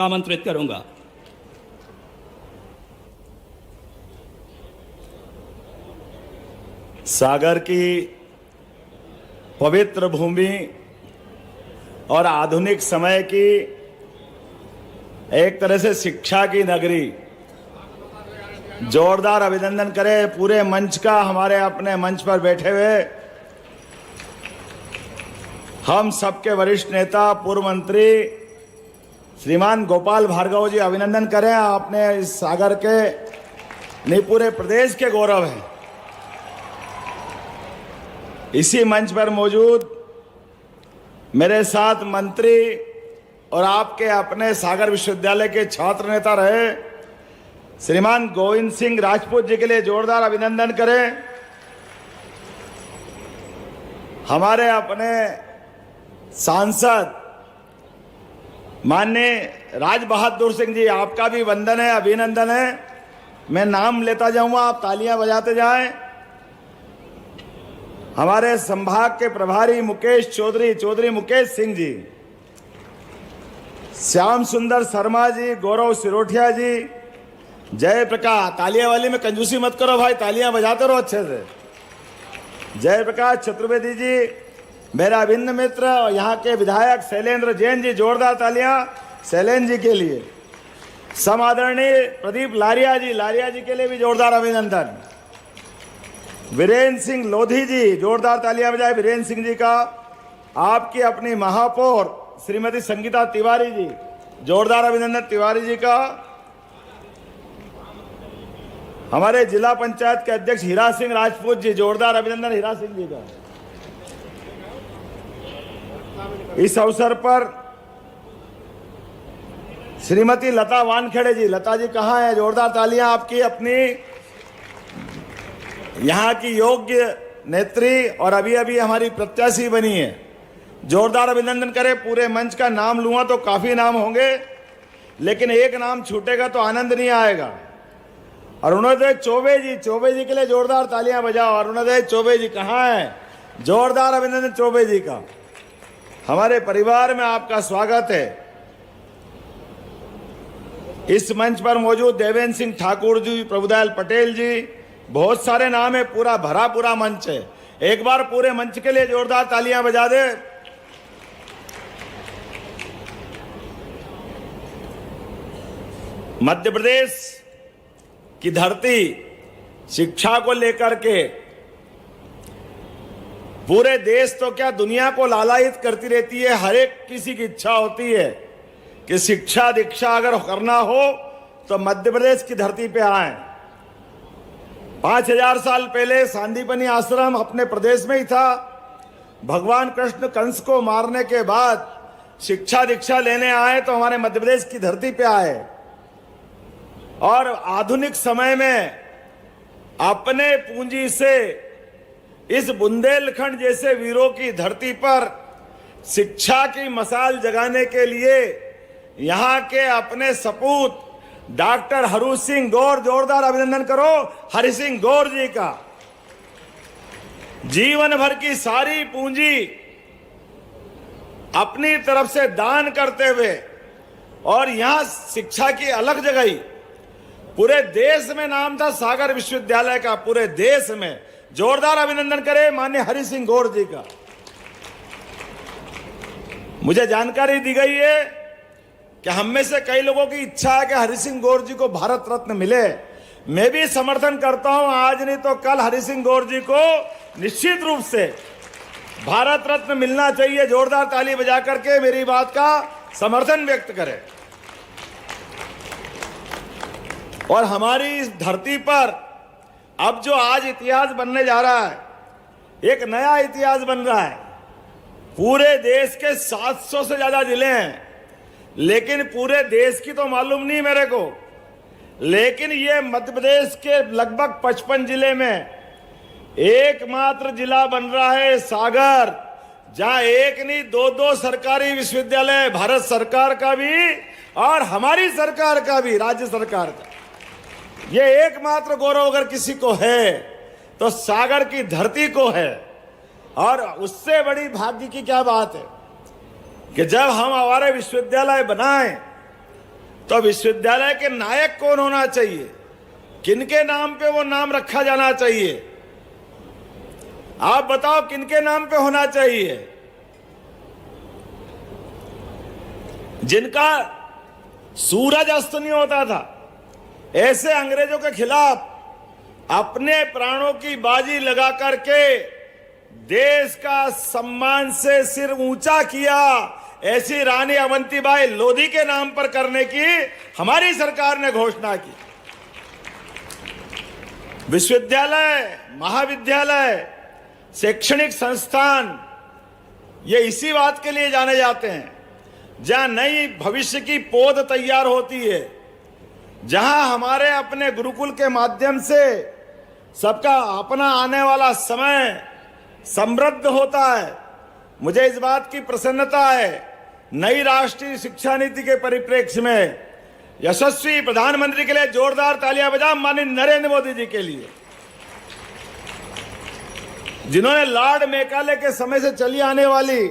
आमंत्रित करूंगा। सागर की पवित्र भूमि और आधुनिक समय की एक तरह से शिक्षा की नगरी, जोरदार अभिनंदन करें पूरे मंच का। हमारे अपने मंच पर बैठे हुए हम सबके वरिष्ठ नेता पूर्व मंत्री श्रीमान गोपाल भार्गव जी, अभिनंदन करें। आपने इस सागर के नहीं पूरे प्रदेश के गौरव हैं। इसी मंच पर मौजूद मेरे साथ मंत्री और आपके अपने सागर विश्वविद्यालय के छात्र नेता रहे श्रीमान गोविंद सिंह राजपूत जी के लिए जोरदार अभिनंदन करें। हमारे अपने सांसद माननीय राज बहादुर सिंह जी, आपका भी वंदन है, अभिनंदन है। मैं नाम लेता जाऊंगा, आप तालियां बजाते जाएं। हमारे संभाग के प्रभारी मुकेश चौधरी मुकेश सिंह जी, श्याम सुंदर शर्मा जी, गौरव सिरोठिया जी, जय प्रकाश, तालियां वाली में कंजूसी मत करो भाई, तालियां बजाते रहो अच्छे से। जय प्रकाश चतुर्वेदी जी, मेरा अभिन्न मित्र और यहाँ के विधायक शैलेंद्र जैन जी, जोरदार तालियां शैलेंद्र जी के लिए। समादरणीय प्रदीप लारिया जी के लिए भी जोरदार अभिनंदन। वीरेंद्र सिंह लोधी जी, जोरदार तालियां बजाए वीरेंद्र सिंह जी का। आपकी अपनी महापौर श्रीमती संगीता तिवारी जी, जोरदार अभिनंदन तिवारी जी का। हमारे जिला पंचायत के अध्यक्ष हीरा सिंह राजपूत जी, जोरदार अभिनंदन हीरा सिंह जी का। इस अवसर पर श्रीमती लता वानखेड़े जी, लता जी कहाँ है, जोरदार तालियां आपकी अपनी यहाँ की योग्य नेत्री और अभी अभी हमारी प्रत्याशी बनी है। जोरदार अभिनंदन करें। पूरे मंच का नाम लूंगा तो काफी नाम होंगे, लेकिन एक नाम छूटेगा तो आनंद नहीं आएगा। अरुणोदय चौबे जी के लिए जोरदार तालियां बजाओ। अरुणोदय चौबे जी कहाँ है, जोरदार अभिनंदन चौबे जी का। हमारे परिवार में आपका स्वागत है। इस मंच पर मौजूद देवेंद्र सिंह ठाकुर जी, प्रभुदयाल पटेल जी, बहुत सारे नाम है, पूरा मंच है। एक बार पूरे मंच के लिए जोरदार तालियां बजा दे। मध्य प्रदेश की धरती शिक्षा को लेकर के पूरे देश तो क्या दुनिया को लालायित करती रहती है। हर एक किसी की इच्छा होती है कि शिक्षा दीक्षा अगर करना हो तो मध्य प्रदेश की धरती पे आए। 5000 साल पहले सांदीपनी आश्रम अपने प्रदेश में ही था। भगवान कृष्ण कंस को मारने के बाद शिक्षा दीक्षा लेने आए तो हमारे मध्य प्रदेश की धरती पे आए, और आधुनिक समय में अपने पूंजी से इस बुंदेलखंड जैसे वीरों की धरती पर शिक्षा की मशाल जगाने के लिए यहाँ के अपने सपूत डॉक्टर हरि सिंह गौर, जोरदार अभिनंदन करो हरि सिंह गौर जी का। जीवन भर की सारी पूंजी अपनी तरफ से दान करते हुए और यहां शिक्षा की अलग जगह पूरे देश में नाम था सागर विश्वविद्यालय का, पूरे देश में। जोरदार अभिनंदन करें माननीय हरि सिंह गौर जी का। मुझे जानकारी दी गई है कि हम में से कई लोगों की इच्छा है कि हरि सिंह गौर जी को भारत रत्न मिले। मैं भी समर्थन करता हूं, आज नहीं तो कल हरि सिंह गौर जी को निश्चित रूप से भारत रत्न मिलना चाहिए। जोरदार ताली बजा करके मेरी बात का समर्थन व्यक्त करें। और हमारी इस धरती पर अब जो आज इतिहास बनने जा रहा है, एक नया इतिहास बन रहा है। पूरे देश के 700 से ज्यादा जिले हैं, लेकिन पूरे देश की तो मालूम नहीं मेरे को, लेकिन ये मध्य प्रदेश के लगभग 55 जिले में एकमात्र जिला बन रहा है सागर, जहां एक नहीं दो सरकारी विश्वविद्यालय, भारत सरकार का भी और हमारी सरकार का भी, राज्य सरकार का। ये एकमात्र गौरव अगर किसी को है तो सागर की धरती को है। और उससे बड़ी भाग्य की क्या बात है कि जब हम हमारे विश्वविद्यालय बनाएं तो विश्वविद्यालय के नायक कौन होना चाहिए, किनके नाम पे वो नाम रखा जाना चाहिए? आप बताओ किनके नाम पे होना चाहिए? जिनका सूरज अस्त नहीं होता था, ऐसे अंग्रेजों के खिलाफ अपने प्राणों की बाजी लगा करके देश का सम्मान से सिर ऊंचा किया, ऐसी रानी अवंतीबाई लोधी के नाम पर करने की हमारी सरकार ने घोषणा की। विश्वविद्यालय, महाविद्यालय, शैक्षणिक संस्थान ये इसी बात के लिए जाने जाते हैं जहां नई भविष्य की पौध तैयार होती है, जहां हमारे अपने गुरुकुल के माध्यम से सबका अपना आने वाला समय समृद्ध होता है। मुझे इस बात की प्रसन्नता है, नई राष्ट्रीय शिक्षा नीति के परिप्रेक्ष्य में यशस्वी प्रधानमंत्री के लिए जोरदार तालियां बजाएं माननीय नरेंद्र मोदी जी के लिए, जिन्होंने लॉर्ड मेकाले के समय से चली आने वाली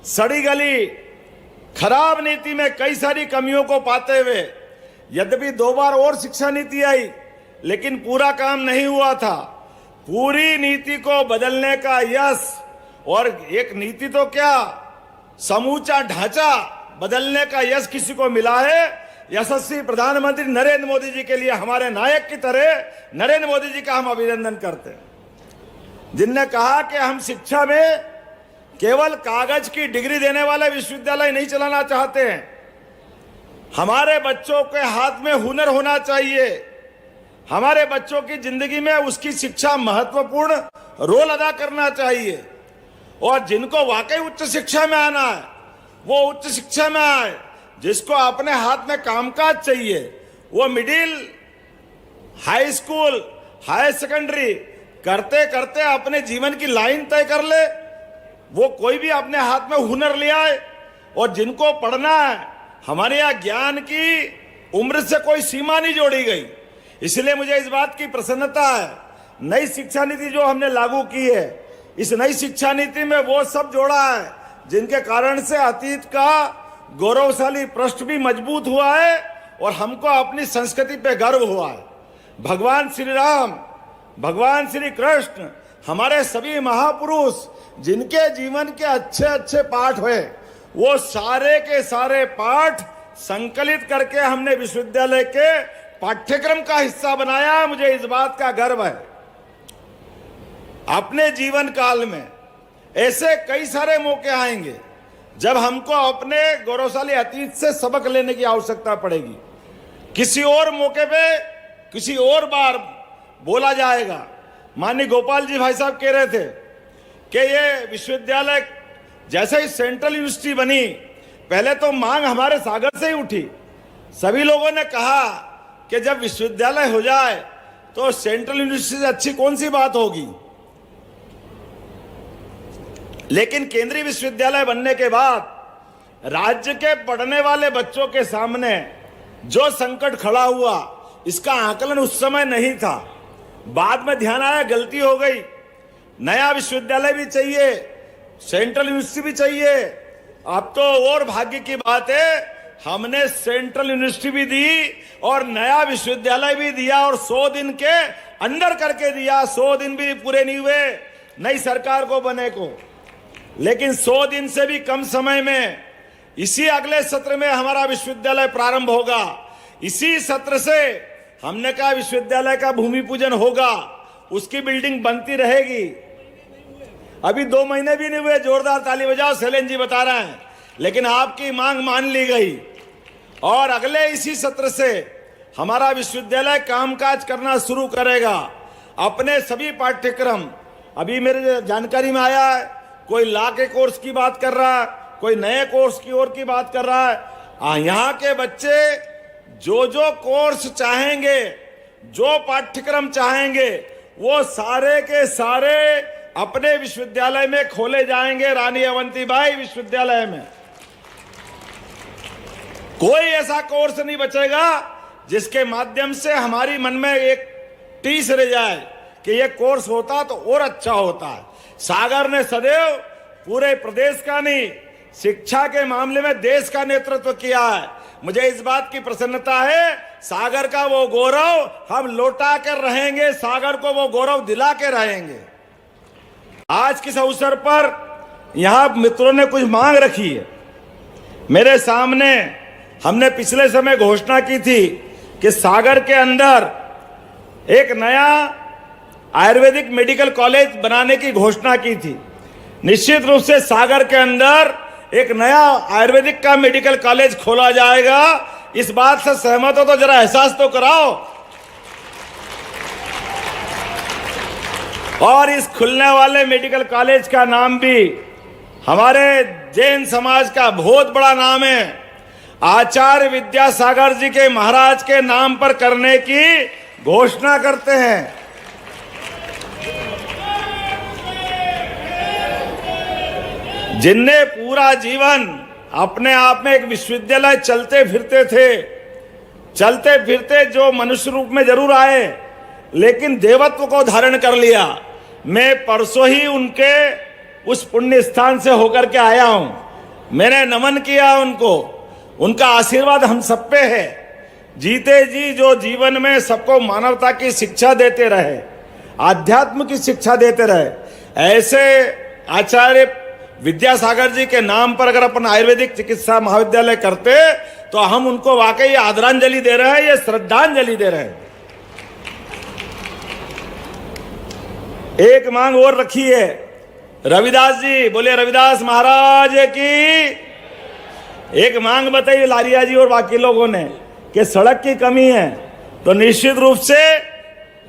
सड़ी गली खराब नीति में कई सारी कमियों को पाते हुए, यद्यपि 2 बार और शिक्षा नीति आई लेकिन पूरा काम नहीं हुआ था, पूरी नीति को बदलने का यश, और एक नीति तो क्या समूचा ढांचा बदलने का यश किसी को मिला है। यशस्वी प्रधानमंत्री नरेंद्र मोदी जी के लिए, हमारे नायक की तरह नरेंद्र मोदी जी का हम अभिनंदन करते हैं, जिनने कहा कि हम शिक्षा में केवल कागज की डिग्री देने वाले विश्वविद्यालय नहीं चलाना चाहते हैं, हमारे बच्चों के हाथ में हुनर होना चाहिए, हमारे बच्चों की जिंदगी में उसकी शिक्षा महत्वपूर्ण रोल अदा करना चाहिए, और जिनको वाकई उच्च शिक्षा में आना है वो उच्च शिक्षा में आए, जिसको अपने हाथ में कामकाज चाहिए वो middle, high school, high secondary करते करते अपने जीवन की लाइन तय कर ले, वो कोई भी अपने हाथ में हुनर ले आए। और जिनको पढ़ना है, हमारे यहाँ ज्ञान की उम्र से कोई सीमा नहीं जोड़ी गई, इसलिए मुझे इस बात की प्रसन्नता है, नई शिक्षा नीति जो हमने लागू की है, इस नई शिक्षा नीति में वो सब जोड़ा है जिनके कारण से अतीत का गौरवशाली पृष्ठ भी मजबूत हुआ है और हमको अपनी संस्कृति पे गर्व हुआ है। भगवान श्री राम, भगवान श्री कृष्ण, हमारे सभी महापुरुष जिनके जीवन के अच्छे अच्छे पाठ हुए, वो सारे के सारे पाठ संकलित करके हमने विश्वविद्यालय के पाठ्यक्रम का हिस्सा बनाया। मुझे इस बात का गर्व है। अपने जीवन काल में ऐसे कई सारे मौके आएंगे जब हमको अपने गौरवशाली अतीत से सबक लेने की आवश्यकता पड़ेगी। किसी और मौके पे किसी और बार बोला जाएगा। माननीय गोपाल जी भाई साहब कह रहे थे कि ये विश्वविद्यालय जैसे ही सेंट्रल यूनिवर्सिटी बनी, पहले तो मांग हमारे सागर से ही उठी। सभी लोगों ने कहा कि जब विश्वविद्यालय हो जाए तो सेंट्रल यूनिवर्सिटी से अच्छी कौन सी बात होगी। लेकिन केंद्रीय विश्वविद्यालय बनने के बाद राज्य के पढ़ने वाले बच्चों के सामने जो संकट खड़ा हुआ, इसका आकलन उस समय नहीं था। बाद में ध्यान आया गलती हो गई, नया विश्वविद्यालय भी चाहिए, सेंट्रल यूनिवर्सिटी भी चाहिए। अब तो और भाग्य की बात है, हमने सेंट्रल यूनिवर्सिटी भी दी और नया विश्वविद्यालय भी दिया, और 100 दिन के अंदर करके दिया। 100 दिन भी पूरे नहीं हुए नई सरकार को बने को, लेकिन 100 दिन से भी कम समय में इसी अगले सत्र में हमारा विश्वविद्यालय प्रारंभ होगा। इसी सत्र से हमने कहा विश्वविद्यालय का भूमि पूजन होगा, उसकी बिल्डिंग बनती रहेगी। अभी 2 महीने भी नहीं हुए, जोरदार ताली बजाओ, शैलेंद्र जी बता रहे हैं। लेकिन आपकी मांग मान ली गई और अगले इसी सत्र से हमारा विश्वविद्यालय कामकाज करना शुरू करेगा। अपने सभी पाठ्यक्रम, अभी मेरे जानकारी में आया है, कोई लॉ के कोर्स की बात कर रहा है, कोई नए कोर्स की ओर की बात कर रहा है। यहाँ के बच्चे जो जो कोर्स चाहेंगे, जो पाठ्यक्रम चाहेंगे, वो सारे के सारे अपने विश्वविद्यालय में खोले जाएंगे। रानी अवंतीबाई विश्वविद्यालय में कोई ऐसा कोर्स नहीं बचेगा जिसके माध्यम से हमारी मन में एक टीस रह जाए कि यह कोर्स होता तो और अच्छा होता है। सागर ने सदैव पूरे प्रदेश का नहीं, शिक्षा के मामले में देश का नेतृत्व किया है। मुझे इस बात की प्रसन्नता है, सागर का वो गौरव हम लौटा कर रहेंगे, सागर को वो गौरव दिला के रहेंगे। आज किस अवसर पर यहां मित्रों ने कुछ मांग रखी है मेरे सामने। हमने पिछले समय घोषणा की थी कि सागर के अंदर एक नया आयुर्वेदिक मेडिकल कॉलेज बनाने की घोषणा की थी। निश्चित रूप से सागर के अंदर एक नया आयुर्वेदिक का मेडिकल कॉलेज खोला जाएगा। इस बात से सहमत हो तो जरा एहसास तो कराओ। और इस खुलने वाले मेडिकल कॉलेज का नाम भी हमारे जैन समाज का बहुत बड़ा नाम है, आचार्य विद्यासागर जी के महाराज के नाम पर करने की घोषणा करते हैं। जिनने पूरा जीवन अपने आप में एक विश्वविद्यालय चलते फिरते जो मनुष्य रूप में जरूर आए लेकिन देवत्व को धारण कर लिया। मैं परसों ही उनके उस पुण्य स्थान से होकर के आया हूं। मैंने नमन किया उनको। उनका आशीर्वाद हम सब पे है। जीते जी जो जीवन में सबको मानवता की शिक्षा देते रहे, आध्यात्म की शिक्षा देते रहे, ऐसे आचार्य विद्यासागर जी के नाम पर अगर अपन आयुर्वेदिक चिकित्सा महाविद्यालय करते तो हम उनको वाकई आदरांजलि दे रहे हैं, ये श्रद्धांजलि दे रहे हैं। एक मांग और रखी है रविदास जी, बोले रविदास महाराज की। एक मांग बताई लारिया जी और बाकी लोगों ने कि सड़क की कमी है, तो निश्चित रूप से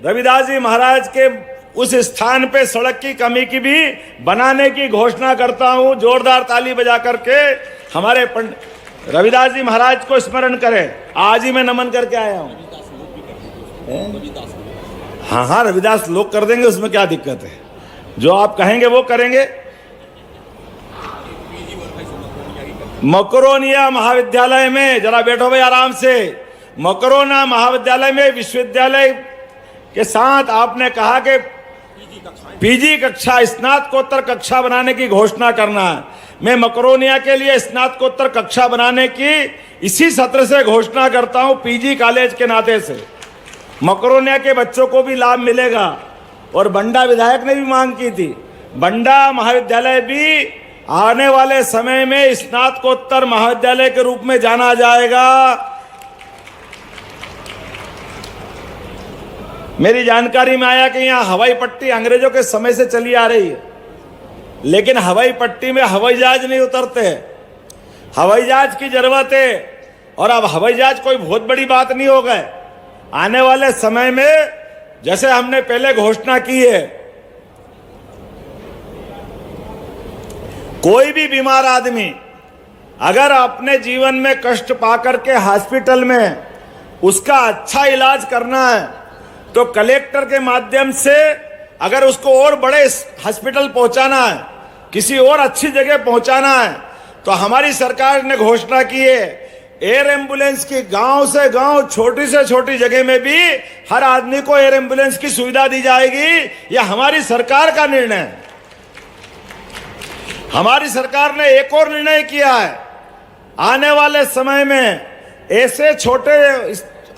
रविदास जी महाराज के उस स्थान पे सड़क की कमी की भी बनाने की घोषणा करता हूं। जोरदार ताली बजा करके हमारे रविदास जी महाराज को स्मरण करें। आज ही मैं नमन करके आया हूं। हाँ, रविदास लोग कर देंगे, उसमें क्या दिक्कत है। जो आप कहेंगे वो करेंगे। मकरोनिया महाविद्यालय में, जरा बैठो भाई आराम से, मकरोना महाविद्यालय में विश्वविद्यालय के साथ आपने कहा कि पीजी कक्षा, स्नातकोत्तर कक्षा बनाने की घोषणा करना है। मैं मकरोनिया के लिए स्नातकोत्तर कक्षा बनाने की इसी सत्र से घोषणा करता हूं। पीजी कॉलेज के नाते से मकरोनिया के बच्चों को भी लाभ मिलेगा। और बंडा विधायक ने भी मांग की थी, बंडा महाविद्यालय भी आने वाले समय में स्नातकोत्तर महाविद्यालय के रूप में जाना जाएगा। मेरी जानकारी में आया कि यहाँ हवाई पट्टी अंग्रेजों के समय से चली आ रही है, लेकिन हवाई पट्टी में हवाई जहाज नहीं उतरते। हवाई जहाज की जरूरत है। और अब हवाई जहाज कोई बहुत बड़ी बात नहीं हो गए। आने वाले समय में जैसे हमने पहले घोषणा की है, कोई भी बीमार आदमी अगर अपने जीवन में कष्ट पाकर के हॉस्पिटल में उसका अच्छा इलाज करना है तो कलेक्टर के माध्यम से अगर उसको और बड़े हॉस्पिटल पहुंचाना है, किसी और अच्छी जगह पहुंचाना है, तो हमारी सरकार ने घोषणा की है एयर एम्बुलेंस की, गांव से गांव, छोटी से छोटी जगह में भी हर आदमी को एयर एम्बुलेंस की सुविधा दी जाएगी। यह हमारी सरकार का निर्णय है। हमारी सरकार ने एक और निर्णय किया है, आने वाले समय में ऐसे छोटे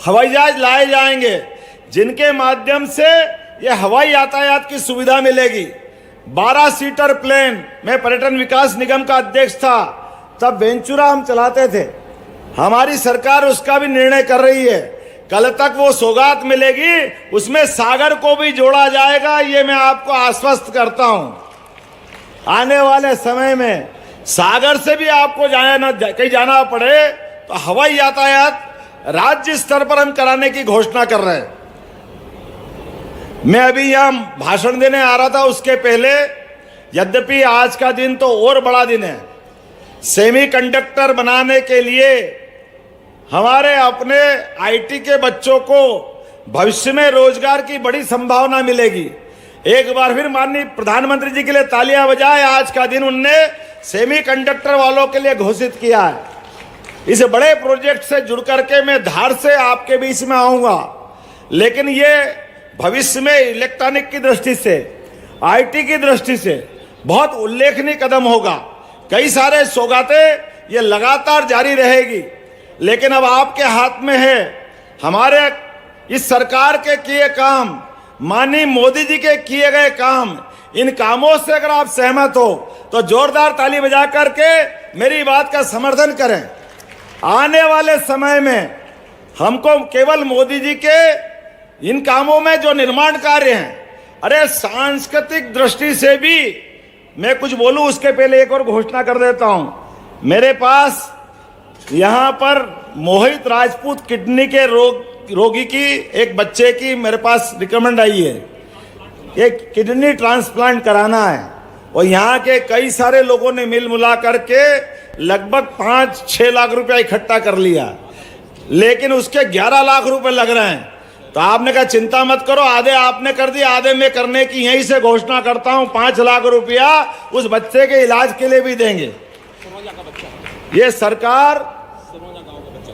हवाई जहाज लाए जाएंगे जिनके माध्यम से यह हवाई यातायात की सुविधा मिलेगी। 12 सीटर प्लेन, मैं पर्यटन विकास निगम का अध्यक्ष था, तब वेंचुरा हम चलाते थे। हमारी सरकार उसका भी निर्णय कर रही है। कल तक वो सौगात मिलेगी, उसमें सागर को भी जोड़ा जाएगा, ये मैं आपको आश्वस्त करता हूं। आने वाले समय में सागर से भी आपको कहीं जाना पड़े तो हवाई यातायात राज्य स्तर पर हम कराने की घोषणा कर रहे हैं। मैं अभी यहां भाषण देने आ रहा था, उसके पहले यद्यपि आज का दिन तो और बड़ा दिन है, सेमीकंडक्टर बनाने के लिए हमारे अपने आईटी के बच्चों को भविष्य में रोजगार की बड़ी संभावना मिलेगी। एक बार फिर माननीय प्रधानमंत्री जी के लिए तालियां बजाएं। आज का दिन उनने सेमीकंडक्टर वालों के लिए घोषित किया है। इस बड़े प्रोजेक्ट से जुड़ करके मैं धार से आपके बीच में आऊंगा, लेकिन ये भविष्य में इलेक्ट्रॉनिक की दृष्टि से, आईटी की दृष्टि से बहुत उल्लेखनीय कदम होगा। कई सारे सौगातें ये लगातार जारी रहेगी। लेकिन अब आपके हाथ में है। हमारे इस सरकार के किए काम, माननीय मोदी जी के किए गए काम, इन कामों से अगर आप सहमत हो तो जोरदार ताली बजा करके मेरी बात का समर्थन करें। आने वाले समय में हमको केवल मोदी जी के इन कामों में जो निर्माण कार्य हैं, अरे सांस्कृतिक दृष्टि से भी मैं कुछ बोलूं उसके पहले एक और घोषणा कर देता हूं। मेरे पास यहां पर मोहित राजपूत किडनी के रोगी की एक बच्चे की मेरे पास रिकमेंड आई है, एक किडनी ट्रांसप्लांट कराना है, और यहाँ के कई सारे लोगों ने मिल मिला करके लगभग 5-6 लाख रुपया इकट्ठा कर लिया, लेकिन उसके 11 लाख रुपए लग रहे हैं। तो आपने कहा चिंता मत करो, आधे आपने कर दिया, आधे मैं करने की यहीं से घोषणा करता हूं, 5 लाख रुपया उस बच्चे के इलाज के लिए भी देंगे। ये सरकार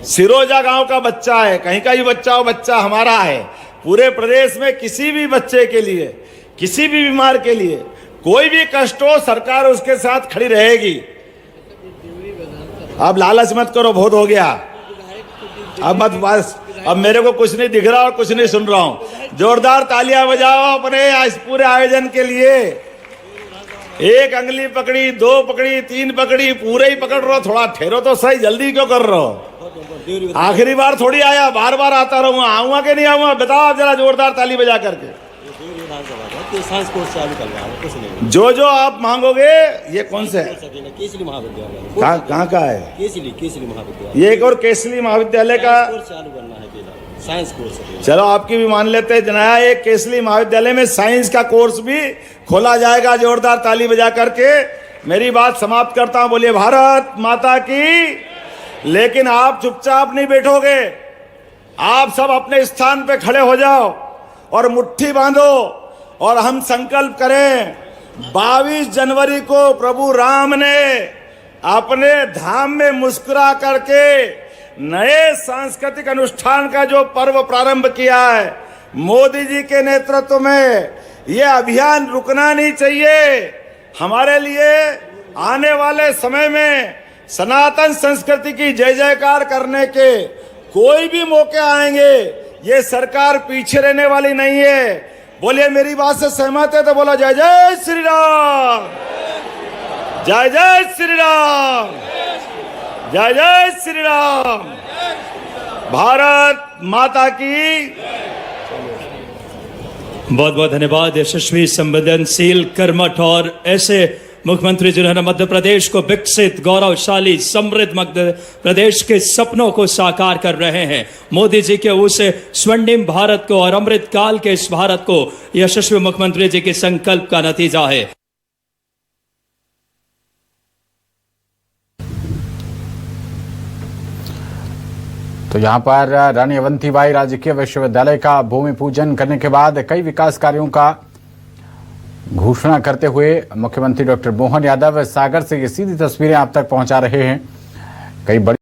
सिरोजा गांव का बच्चा है, कहीं का भी बच्चा हो, बच्चा हमारा है। पूरे प्रदेश में किसी भी बच्चे के लिए, किसी भी बीमार के लिए कोई भी कष्ट हो, सरकार उसके साथ खड़ी रहेगी। अब लालच मत करो, बहुत हो गया, अब मत, बस अब मेरे को कुछ नहीं दिख रहा और कुछ नहीं सुन रहा हूं। जोरदार तालियां बजाओ अपने इस पूरे आयोजन के लिए। एक अंगली पकड़ी, 2 पकड़ी, 3 पकड़ी, पूरे ही पकड़ रहे हो, थोड़ा ठहरो तो सही, जल्दी क्यों कर रहे हो? आखिरी बार थोड़ी आया, बार बार आता रहूंगा, आऊंगा कि नहीं आऊंगा? बताओ आप जरा जोरदार ताली बजा करके। जो आप मांगोगे, ये कौन से है? केसरी महाविद्यालय कहाँ का है? केसरी महाविद्यालय। ये एक और केसरी महाविद्यालय का चालू करना है, साइंस कोर्स। चलो आपकी भी मान लेते हैं, नया एक केसरी महाविद्यालय में साइंस का कोर्स भी खोला जाएगा। जोरदार ताली बजा करके मेरी बात समाप्त करता हूं। बोलिए भारत माता की। लेकिन आप चुपचाप नहीं बैठोगे, आप सब अपने स्थान पे खड़े हो जाओ और मुट्ठी बांधो और हम संकल्प करें। 22 जनवरी को प्रभु राम ने अपने धाम में मुस्कुरा करके नए सांस्कृतिक अनुष्ठान का जो पर्व प्रारंभ किया है, मोदी जी के नेतृत्व में, ये अभियान रुकना नहीं चाहिए। हमारे लिए आने वाले समय में सनातन संस्कृति की जय जयकार करने के कोई भी मौके आएंगे, ये सरकार पीछे रहने वाली नहीं है। बोलिए मेरी बात से सहमत है तो बोलो जय जय श्री राम, जय जय श्री राम, जय जय श्री राम। भारत माता की। बहुत बहुत धन्यवाद। यशस्वी, संवेदनशील, कर्मठ और ऐसे मुख्यमंत्री जिन्होंने मध्य प्रदेश को विकसित, गौरवशाली, समृद्ध मध्य प्रदेश के सपनों को साकार कर रहे हैं। मोदी जी के उस स्वर्णिम भारत को और अमृत काल के इस भारत को यशस्वी मुख्यमंत्री जी के संकल्प का नतीजा है। तो यहाँ पर रानी अवंतीबाई राजकीय विश्वविद्यालय का भूमि पूजन करने के बाद कई विकास कार्यों का घोषणा करते हुए मुख्यमंत्री डॉक्टर मोहन यादव सागर से ये सीधी तस्वीरें आप तक पहुंचा रहे हैं। कई बड़ी